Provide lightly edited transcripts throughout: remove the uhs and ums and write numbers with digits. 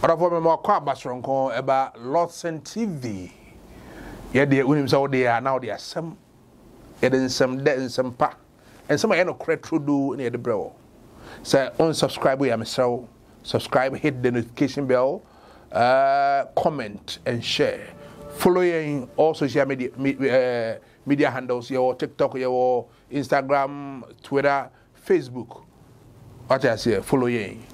Orafo me mo kwa basronko eba LORDSON TV. Ye de unim so de ya now de asem. Ye de nsem de nsem pa. Ensem ye no kretro do na ye de brewo. Say unsubscribe we am so subscribe, hit the notification bell, comment and share. Following all social media handles, your TikTok, your Instagram, Twitter, Facebook. What I say, following.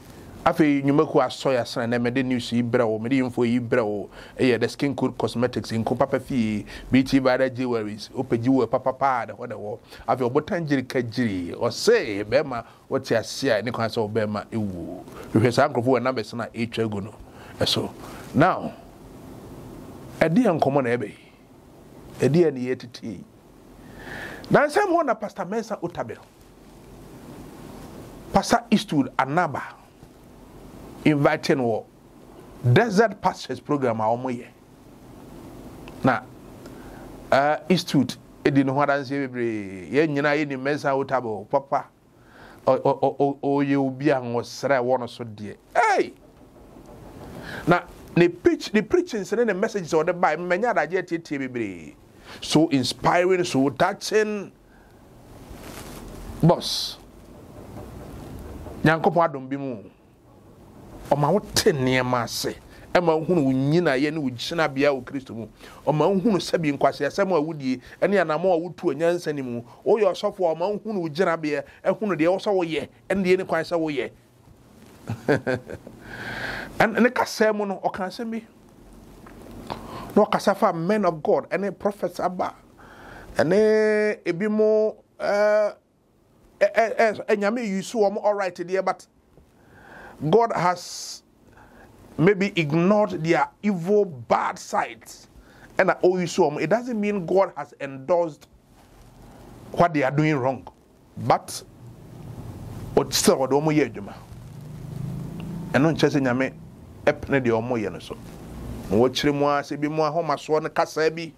After you make a soya son and made news, bro, medium for you, bro, the skin code cosmetics in Copapa fee, BT by the jewelries, open you a papa pad, whatever. After what tangier kajiri, or say, Bema, what you see, and you can so Bema, you have uncle for a number, son, each agono. So now, a dear uncommon abbey, a dear near tea. Now, someone a Pastor Mënsäh Otabil, Pastor Eastwood, Anaba. Inviting war desert pastors program awomoye na Eastwood edi no hwadan se bebre ye nyina ye ni Mënsäh Otabil papa o ye obi an osra wono so de hey na the preaching and the messages or the Bible menya da je tie bebre so inspiring, so touching boss nyankopon adom bi mu Oma wote niema ase ema hunu nyina ye ne wugina bia wo Kristo mu oma hunu sabi nkwase asem a wudie ene anamo a wutu anyansa ni mu o ye osofo oma hunu wugina bia ehunu de wo so wo ye ene de ne kwan se wo ye and ne kasa mu no o kan se bi no kasa fa men of God ene prophets aba ene ebi mo enyame yusu wo all right there but God has maybe ignored their evil, bad sides. And it doesn't mean God has endorsed what they are doing wrong. But still, what do you do? And non chasing yame, epne de omo yeno so. Watch him once, be more home as one kasebi.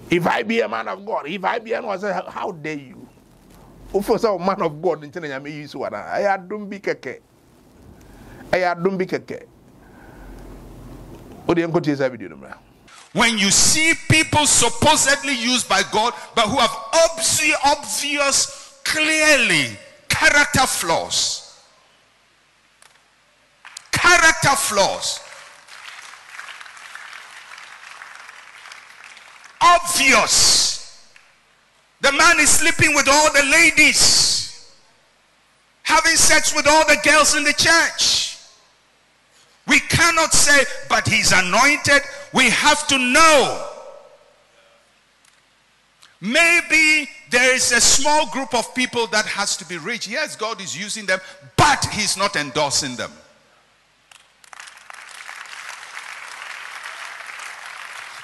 If I be a man of God, if I be an was how dare you? For some man of God, in China, you so I don't be keke. When you see people supposedly used by God, but who have obvious, clearly character flaws. Character flaws. Obvious. The man is sleeping with all the ladies, having sex with all the girls in the church. We cannot say, but he's anointed. We have to know. Maybe there is a small group of people that has to be reached. Yes, God is using them, but he's not endorsing them.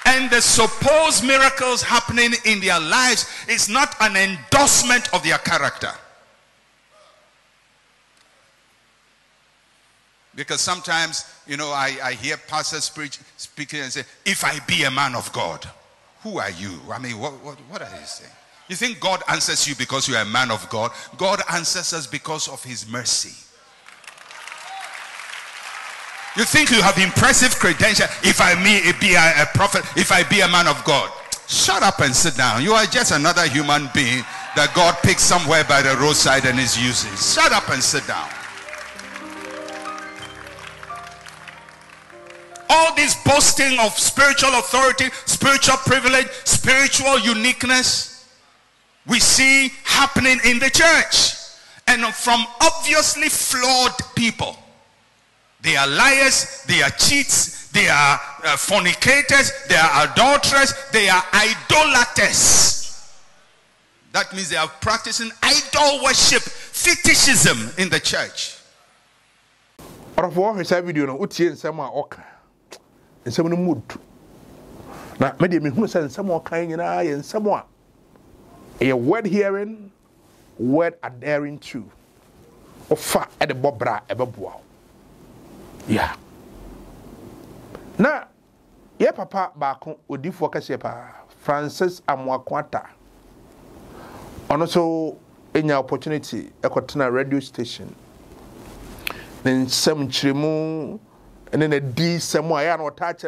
And the supposed miracles happening in their lives is not an endorsement of their character. Because sometimes, you know, I hear pastors speaking and say, if I be a man of God, who are you? I mean, what are you saying? You think God answers you because you are a man of God? God answers us because of his mercy. You think you have impressive credentials? If I be a prophet, if I be a man of God. Shut up and sit down. You are just another human being that God picked somewhere by the roadside and is using. Shut up and sit down. All this boasting of spiritual authority, spiritual privilege, spiritual uniqueness, we see happening in the church. And from obviously flawed people. They are liars, they are cheats, they are fornicators, they are adulterers, they are idolaters. That means they are practicing idol worship, fetishism in the church. Some mood. Now, maybe who says some more kind and someone a word hearing, word adhering to, or far at the bobra ever bow. Yeah. Now, yeah, papa Bako would do focus Francis Amoako Atta. And also, in your opportunity, a Kotana radio station. Then some chrimu. and then a D somewhere I know touch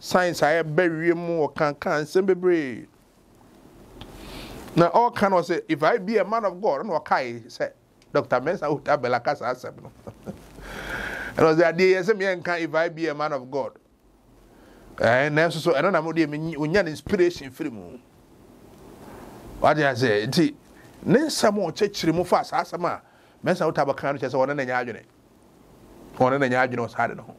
science I bury more can simple. Now all can of say if I be a man of God, no kai say Dr. Mënsäh Otabil asem no. And was the idea if I be a man of God. And so I don't know when you inspiration for him. What do I say? It's some more church remove fast as a man. Mënsäh Otabil can't just one in the yard. One in the yard was hard enough.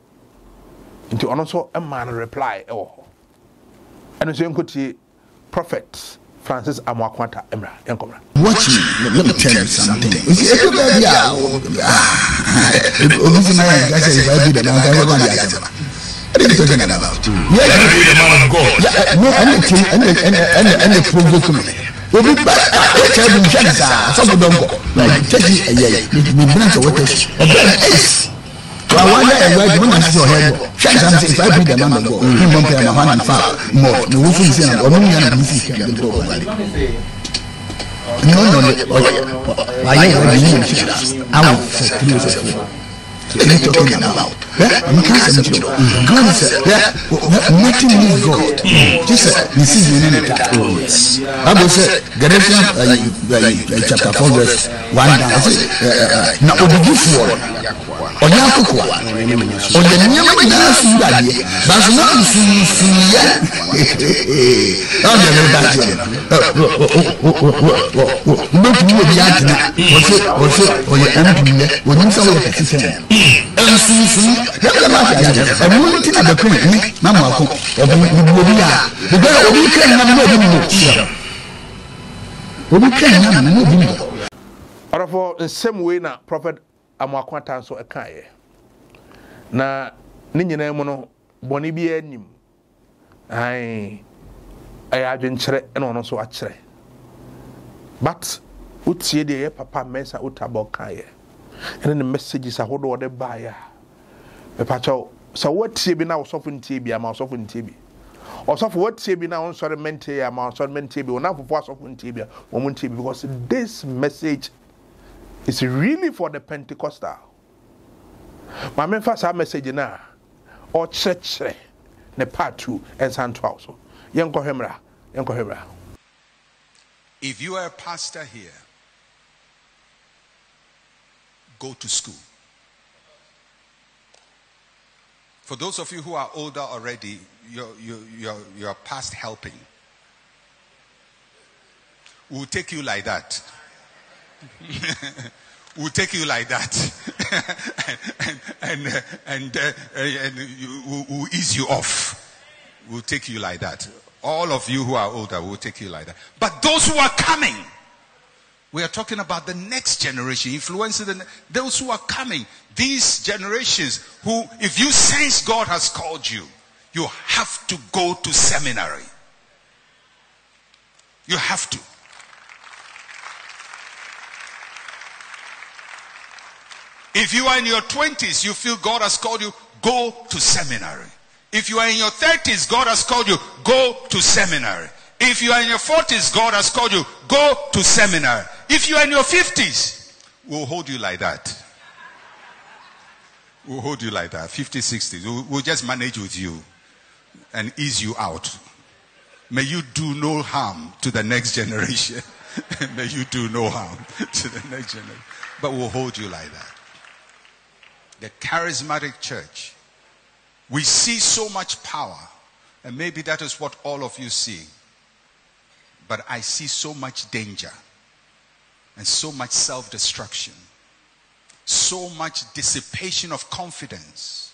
Into also a man reply. Oh, and the same could see prophet Francis Amoako Emra. Watch me. Let me tell you something. What are you talking about? Yes, the man of God. No, and the provoke me. We'll be back. Tell them, some don't go. Like, take it, me branch of what is. I wonder when I see your head. If I be the man of God, you won't pay my hand and far more. The wolf is in a woman and music can go. No, I will say, what are you talking about? You can't say God said, nothing is God. Just this is the name of that. Bible said, Galatians chapter 4 verse 1 down. Now, what did you for? Oyakuwa. Onyanyama nyina suudade. Baso na suya. Oh, the bad. No to be yatina. Oye ampie. Onimsa wo petise. Ensusu. E mo ti na be ko ni na mo akọ. Obi ya. Because obi kan na mo bi. Obi kan na mo bi. Orafo in same way na prophet Amoako so ekaye na ne nyina mu no boni bi anim ai adwenkyere na ono so akyere but utie de papa Mënsäh Otabil kaye ene ne messages ahodo de baaya e pacho so watie bi na osofo ntie bi ama osofo ntie bi osofo watie bi na onsore mente ama onsore mente bi ona fofo osofo ntie bi o mu ntie bi because this message it's really for the Pentecostal. My main first message now, or church, the part 2 and Santo also. Yanko Hemra. If you are a pastor here, go to school. For those of you who are older already, you're past helping. We'll take you like that. We'll take you like that, and we'll ease you off. We'll take you like that. All of you who are older, will take you like that. But those who are coming, we are talking about the next generation, influencing those who are coming. These generations who, if you sense God has called you, you have to go to seminary. You have to. If you are in your 20s, you feel God has called you, go to seminary. If you are in your 30s, God has called you, go to seminary. If you are in your 40s, God has called you, go to seminary. If you are in your 50s, we'll hold you like that. We'll hold you like that. 50s, 60s. We'll just manage with you and ease you out. May you do no harm to the next generation. May you do no harm to the next generation. But we'll hold you like that. The charismatic church, we see so much power, and maybe that is what all of you see. But I see so much danger and so much self-destruction, so much dissipation of confidence.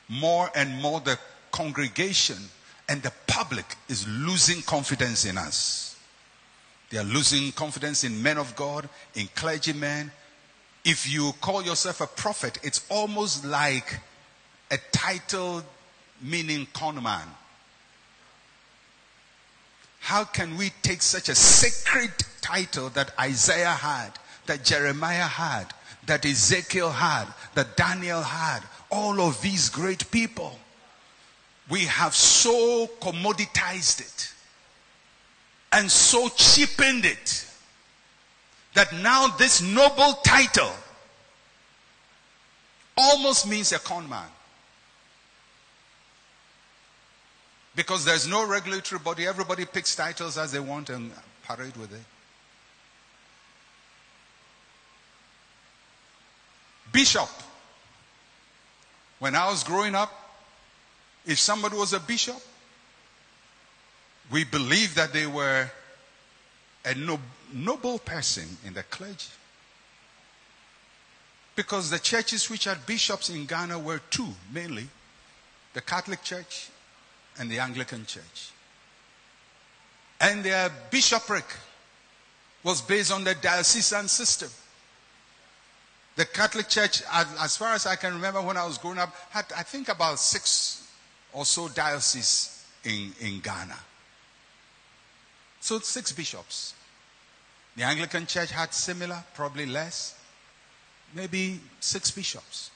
More and more the congregation and the public is losing confidence in us. They are losing confidence in men of God, in clergymen. If you call yourself a prophet, it's almost like a title meaning conman. How can we take such a sacred title that Isaiah had, that Jeremiah had, that Ezekiel had, that Daniel had, all of these great people? We have so commoditized it and so cheapened it that now this noble title almost means a con man. Because there's no regulatory body. Everybody picks titles as they want and parade with it. Bishop. When I was growing up, if somebody was a bishop, we believed that they were a noble person in the clergy. Because the churches which had bishops in Ghana were two, mainly. The Catholic Church and the Anglican Church. And their bishopric was based on the diocesan system. The Catholic Church, as far as I can remember when I was growing up, had, I think, about 6 or so dioceses in Ghana. So 6 bishops. The Anglican Church had similar, probably less. Maybe 6 bishops.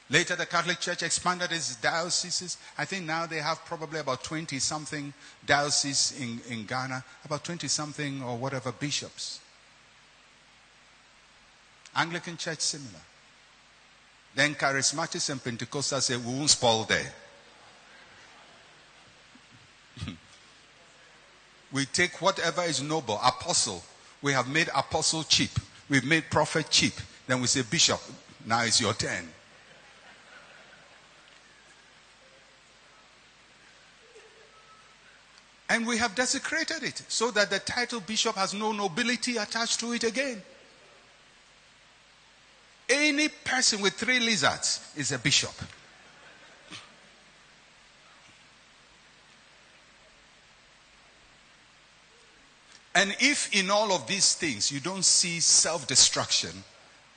Later, the Catholic Church expanded its dioceses. I think now they have probably about 20-something dioceses in Ghana. About 20-something or whatever bishops. Anglican Church, similar. Then Charismatics and Pentecostals say, we won't spoil there. We take whatever is noble. Apostle. We have made apostle cheap. We've made prophet cheap. Then we say, bishop, now it's your turn. And we have desecrated it so that the title bishop has no nobility attached to it again. Any person with 3 lizards is a bishop. And if in all of these things you don't see self-destruction,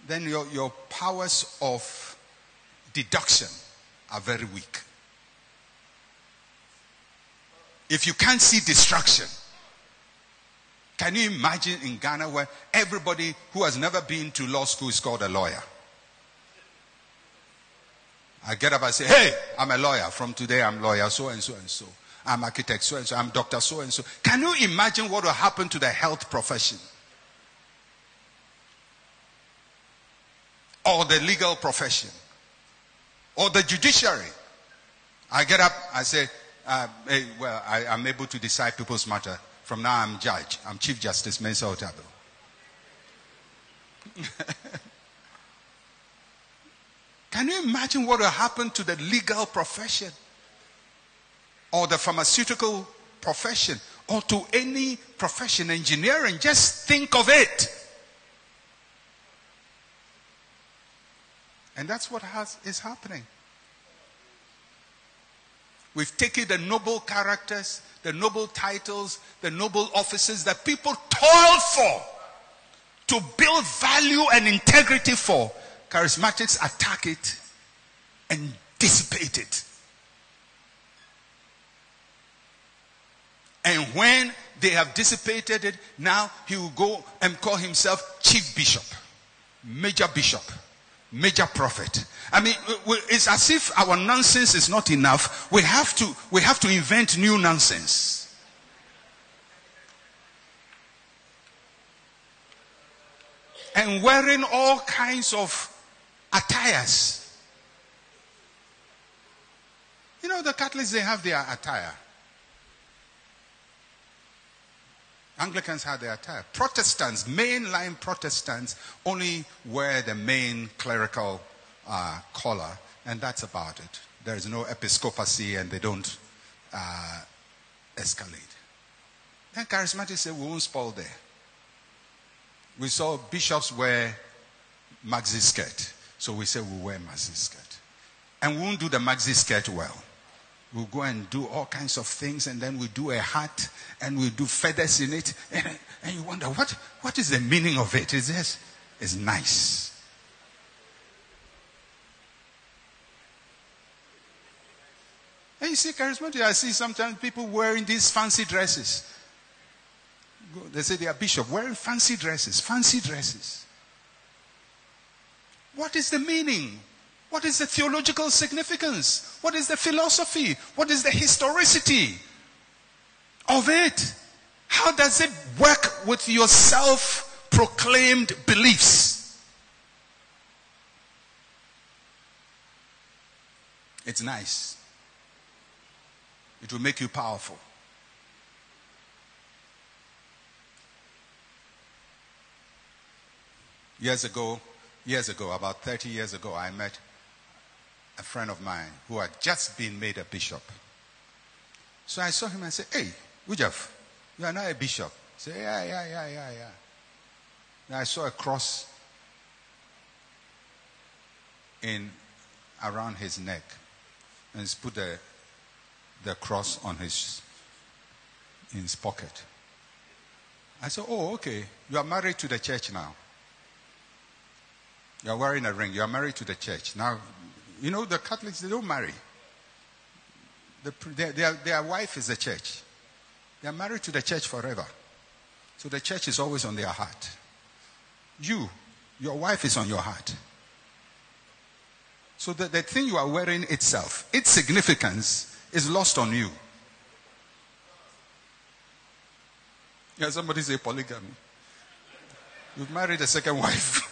then your powers of deduction are very weak. If you can't see destruction, can you imagine in Ghana where everybody who has never been to law school is called a lawyer? I get up and say, hey, I'm a lawyer. From today I'm lawyer so and so and so. I'm architect so and so. I'm doctor so and so. Can you imagine what will happen to the health profession? Or the legal profession? Or the judiciary? I get up, I say, hey, well, I'm able to decide people's matter. From now I'm judge. I'm Chief Justice Mënsäh Otabil. Can you imagine what will happen to the legal profession? Or the pharmaceutical profession? Or to any profession, engineering? Just think of it. And that's what is happening. We've taken the noble characters, the noble titles, the noble offices that people toil for, to build value and integrity for. Charismatics attack it and dissipate it. And when they have dissipated it, now he will go and call himself chief bishop, major prophet. I mean, it's as if our nonsense is not enough. We have to invent new nonsense. And wearing all kinds of attires. You know, the Catholics, they have their attire. Anglicans have their attire. Protestants, mainline Protestants, only wear the main clerical collar, and that's about it. There is no episcopacy, and they don't escalate. Then Charismatics say, we won't spoil there. We saw bishops wear maxi skirt, so we say we'll wear maxi skirt. And we won't do the maxi skirt well. We'll go and do all kinds of things, and then we do a hat, and we do feathers in it, and you wonder, what is the meaning of it? It's nice. And you see, charismatic, I see sometimes people wearing these fancy dresses. They say they are bishop, wearing fancy dresses. What is the meaning? What is the theological significance? What is the philosophy? What is the historicity of it? How does it work with your self-proclaimed beliefs? It's nice. It will make you powerful. Years ago, about 30 years ago, I met a friend of mine who had just been made a bishop. So I saw him and said, "Hey, Ujaf, you are now a bishop." I said, yeah. And I saw a cross around his neck, and he's put the cross in his pocket. I said, "Oh, okay. You are married to the church now. You are wearing a ring. You are married to the church. Now, you know the Catholics, they don't marry. Their wife is the church. They are married to the church forever. So the church is always on their heart. Your wife is on your heart. So the thing you are wearing itself, its significance is lost on you." Yeah, somebody say polygamy. You've married a second wife.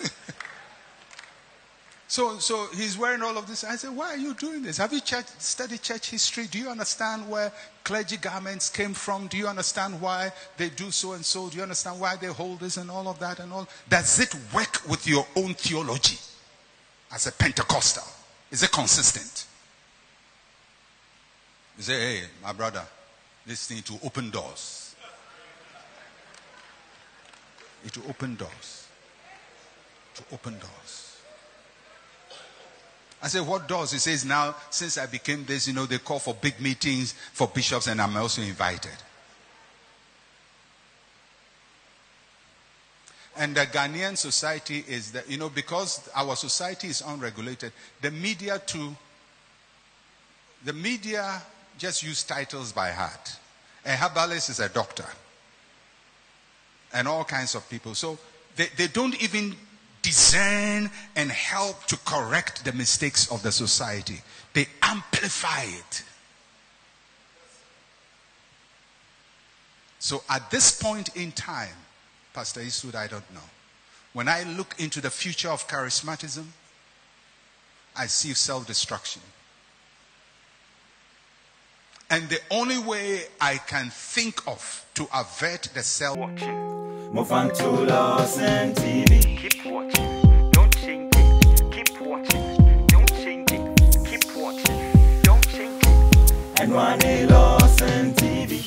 So he's wearing all of this. I said, "Why are you doing this? Have you studied church history? Do you understand where clergy garments came from? Do you understand why they do so and so? Do you understand why they hold this and all of that and all? Does it work with your own theology as a Pentecostal? Is it consistent?" You say, "Hey, my brother, this thing to open doors." It will open doors. To open doors. I said, "What doors?" He says, "Now, since I became this, they call for big meetings for bishops, and I'm also invited." And the Ghanaian society is that, because our society is unregulated, the media just use titles by heart. A herbalist is a doctor. And all kinds of people. So they don't even discern and help to correct the mistakes of the society. They amplify it. So at this point in time, Pastor Eastwood, I don't know. When I look into the future of charismatism, I see self-destruction. And the only way I can think of to avert the Move on to LORDSON TV. Keep watching, don't change it. Keep watching, don't change it. Keep watching, don't change it. And one LORDSON TV.